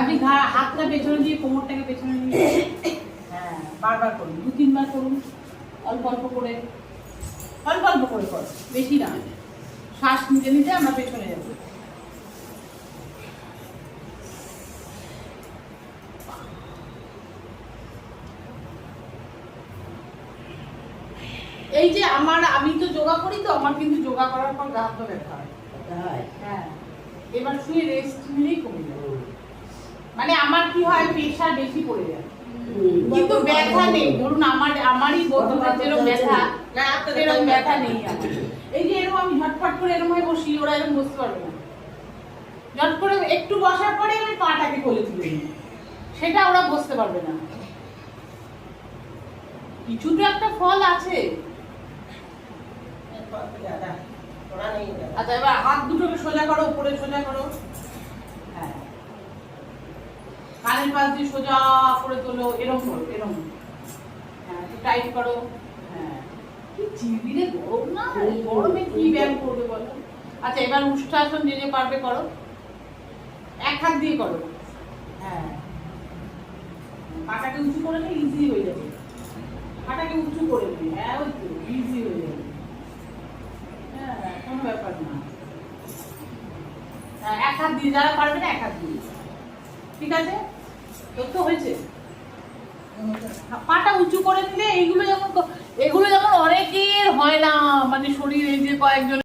আপনি হাতটা পেছনে দিয়ে কোমরটাকে পেছনে নিয়ে হ্যাঁ বারবার করুন, 2-3 বার করুন, অল্প অল্প করে করো, বেশি না। শ্বাস নিতে নিতে আমরা পেছনে যাবো। এই যে আমি তো যোগা করি, তো আমার কিন্তু যোগা করার পর গা হাত ব্যথা হয়। হ্যাঁ, এবার শুয়ে রেস্ট নিলেই কমে যাবে। মানে আমার কি হয়, প্রেশার বেশি পড়ে যায় কিন্তু ব্যথা নেই। ধরুন আমারই বন্ধুদের যেরকম ব্যথা, সেরকম ব্যথা নেই আমার। এই যে এরকম আমি ঝটফট করে এরকম হয়ে বসি, ওরা এরকম বসতে পারবে না। ঝট করে একটু বসার পরে আমি পাটাকে কোলে তুলে নিই, সেটা ওরা বসতে পারবে না। কিছু তো একটা ফল আছে। আচ্ছা, এবার হাত দুটোকে সোজা করো, উপরে সোজা করো। হ্যাঁ, কানের পাশ দিয়ে সোজা করে তোলো, এরকম করো, এরকম। হ্যাঁ, একটু টাইট করো। হ্যাঁ, কি চিবিরে গরম না, গরমে কি ব্যায়াম করবে বলো। আচ্ছা, এবার উষ্ট্রাসন যে যে পারবে করো, এক হাত দিয়ে করো। হ্যাঁ, পাটাকে উঁচু করে নিলে ইজি হয়ে যাবে। পাটাকে উঁচু করে নিলে, হ্যাঁ ওই তো ইজি হয়ে যাবে। হ্যাঁ, কোনো ব্যাপার না। এক হাত দিয়ে, যারা পারবে না এক হাত দিয়ে। ঠিক আছে, তোর তো হয়েছে। পাটা উঁচু করে নিলে এগুলো যেমন অনেকের হয় না, মানে শরীরে যে কয়েকজন